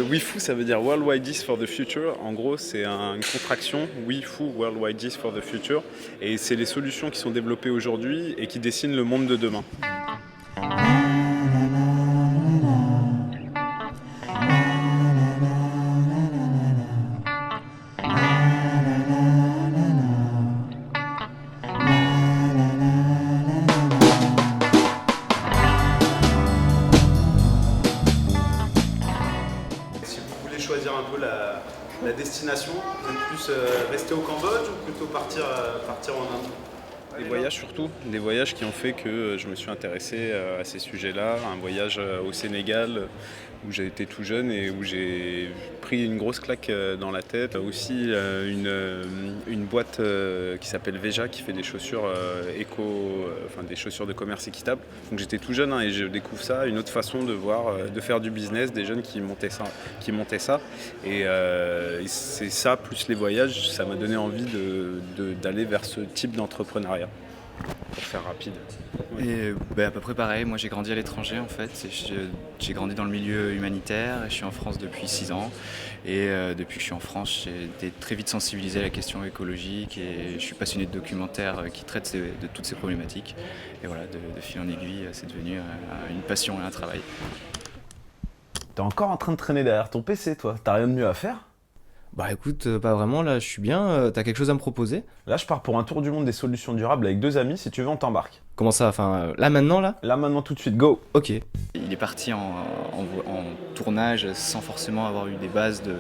WIFU, ça veut dire World Ideas for the Future. En gros, c'est une contraction, WIFU, World Ideas for the Future. Et c'est les solutions qui sont développées aujourd'hui et qui dessinent le monde de demain. Si vous voulez choisir un peu la destination, vous êtes plus rester au Cambodge ou plutôt partir en Inde? Des voyages surtout, des voyages qui ont fait que je me suis intéressé à ces sujets-là. Un voyage au Sénégal où j'ai été tout jeune et où j'ai pris une grosse claque dans la tête. Aussi une boîte qui s'appelle Veja qui fait des chaussures enfin des chaussures de commerce équitable. Donc j'étais tout jeune et je découvre ça, une autre façon de voir, de faire du business, des jeunes qui montaient ça. Et c'est ça, plus les voyages, ça m'a donné envie d'aller vers ce type d'entrepreneuriat. Pour faire rapide. Et à peu près pareil, moi j'ai grandi à l'étranger en fait, j'ai grandi dans le milieu humanitaire et je suis en France depuis 6 ans et depuis que je suis en France j'ai été très vite sensibilisé à la question écologique et je suis passionné de documentaires qui traitent de toutes ces problématiques et voilà, de fil en aiguille c'est devenu une passion et un travail. T'es encore en train de traîner derrière ton PC, toi. T'as rien de mieux à faire? Bah écoute, pas vraiment, là je suis bien, t'as quelque chose à me proposer? Là, je pars pour un tour du monde des solutions durables avec 2 amis. Si tu veux, on t'embarque. Comment ça, enfin, là maintenant, là? Là, maintenant, tout de suite, go! Ok. Il est parti en tournage sans forcément avoir eu des bases de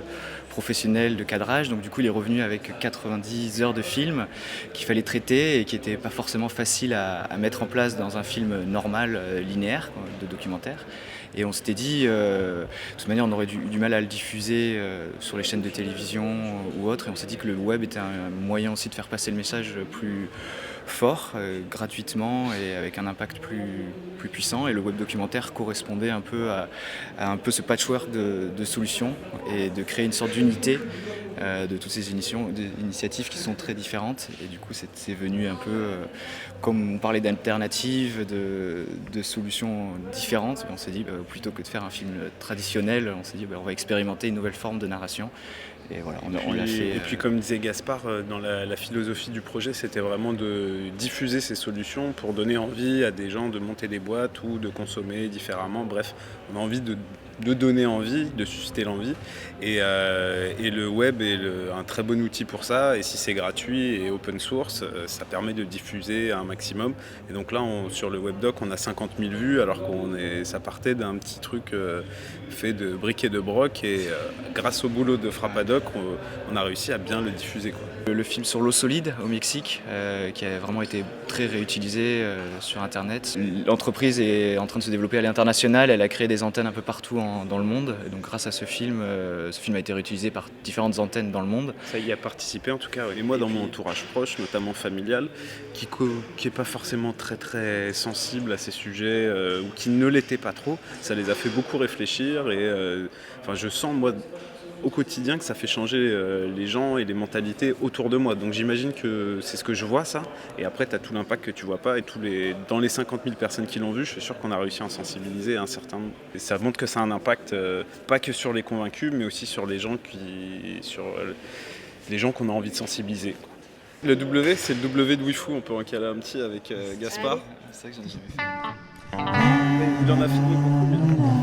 professionnels de cadrage, donc du coup il est revenu avec 90 heures de film qu'il fallait traiter et qui n'étaient pas forcément faciles à mettre en place dans un film normal, linéaire, quoi, de documentaire. Et on s'était dit, de toute manière on aurait du mal à le diffuser sur les chaînes de télévision ou autres, et on s'est dit que le web était un moyen aussi de faire passer le message plus fort, gratuitement et avec un impact plus puissant, et le web documentaire correspondait un peu à un peu ce patchwork de solutions et de créer une sorte d'unité de toutes ces initiatives qui sont très différentes, et du coup c'est venu un peu comme on parlait d'alternatives, de solutions différentes, on s'est dit plutôt que de faire un film traditionnel, on s'est dit on va expérimenter une nouvelle forme de narration. Et voilà, on l'a fait. Et puis comme disait Gaspard, dans la philosophie du projet, c'était vraiment de diffuser ces solutions pour donner envie à des gens de monter des boîtes ou de consommer différemment. Bref, on a envie de donner envie, de susciter l'envie. Et le web est un très bon outil pour ça. Et si c'est gratuit et open source, ça permet de diffuser un maximum. Et donc là, sur le webdoc, on a 50 000 vues, alors ça partait d'un petit truc fait de briques et de broc. Et grâce au boulot de Frappadoc, on a réussi à bien le diffuser, quoi. Le film sur l'eau solide au Mexique, qui a vraiment été très réutilisé sur Internet. L'entreprise est en train de se développer à l'international, elle a créé des antennes un peu partout dans le monde. Et donc grâce à ce film a été réutilisé par différentes antennes dans le monde. Ça y a participé en tout cas. Et moi, dans mon entourage proche, notamment familial, qui n'est pas forcément très très sensible à ces sujets ou qui ne l'était pas trop, ça les a fait beaucoup réfléchir. Et je sens moi au quotidien que ça fait changer les gens et les mentalités autour de moi. Donc j'imagine que c'est ce que je vois, ça. Et après, tu as tout l'impact que tu vois pas. Et dans les 50 000 personnes qui l'ont vu, je suis sûr qu'on a réussi à en sensibiliser un certain nombre. Et ça montre que ça a un impact, pas que sur les convaincus, mais aussi sur les gens qu'on a envie de sensibiliser. Le W, c'est le W de WIFU. On peut en caler un petit avec Gaspard. C'est vrai que j'en ai jamais fait. Il en a filmé beaucoup.